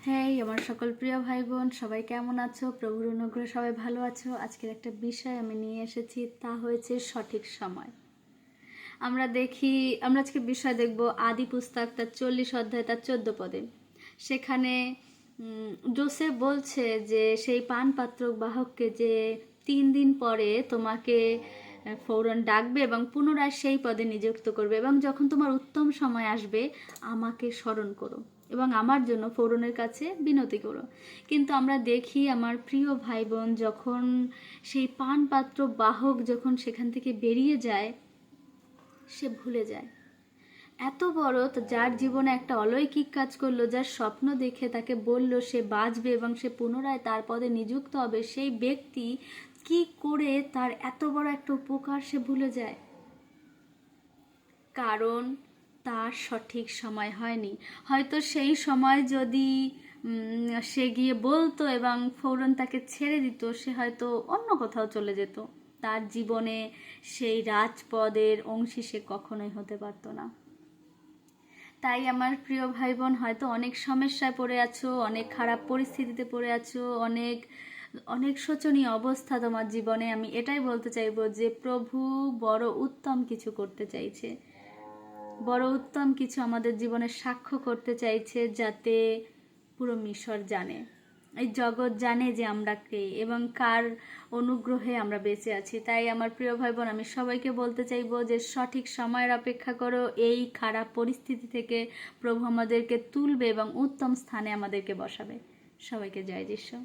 হ্যাঁ, আমার সকল প্রিয় ভাই বোন সবাই কেমন আছো? প্রভুর অনুগ্রহে সবাই ভালো আছো? আজকের একটা বিষয় আমি নিয়ে এসেছি, তা হয়েছে সঠিক সময়। আমরা আজকে বিষয় দেখব আদি পুস্তক তার 40 অধ্যায় তার 14 পদে। সেখানে জোসেফ বলছে যে সেই পানপাত্র বাহককে যে 3 দিন পরে তোমাকে ফৌরন ডাকবে এবং পুনরায় সেই পদে নিযুক্ত করবে, এবং যখন তোমার উত্তম সময় আসবে আমাকে স্মরণ করো এবং আমার জন্য ফৌরনের কাছে বিনতি করো। কিন্তু আমরা দেখি আমার প্রিয় ভাই বোন, যখন সেই পানপাত্র বাহক যখন সেখান থেকে বেরিয়ে যায়, সে ভুলে যায় এত বড় যার জীবনে একটা অলৌকিক কাজ করলো, যার স্বপ্ন দেখে তাকে বলল সে বাঁচবে এবং সে পুনরায় তার পদে নিযুক্ত হবে, সেই ব্যক্তি কি করে তার এত বড় একটা উপকার সে ভুলে যায়? কারণ তার সঠিক সময় হয়নি। হয়তো সেই সময় যদি সে গিয়ে বলতো এবং ফৌরন তাকে ছেড়ে দিত, সে হয়তো অন্য কোথাও চলে যেত। তার জীবনে সেই রাজপদের অংশী সে কখনোই হতে পারতো না। তাই আমার প্রিয় ভাই বোন, হয়তো অনেক সমস্যায় পড়ে আছো, অনেক খারাপ পরিস্থিতিতে পড়ে আছো, অনেক অনেক শোচনীয় অবস্থা তোমার জীবনে। আমি এটাই বলতে চাইবো যে প্রভু বড় উত্তম কিছু করতে চাইছে, বড় উত্তম কিছু আমাদের জীবনে সাক্ষ্য করতে চাইছে, যাতে পুরো মিশর জানে, এই জগৎ জানে যে আমরা কে এবং কার অনুগ্রহে আমরা বেঁচে আছি। তাই আমার প্রিয় ভাই বোন, আমি সবাইকে বলতে চাইবো যে সঠিক সময়ের অপেক্ষা করো। এই খারাপ পরিস্থিতি থেকে প্রভু আমাদেরকে তুলবে এবং উত্তম স্থানে আমাদেরকে বসাবে। সবাইকে জয় যিশু।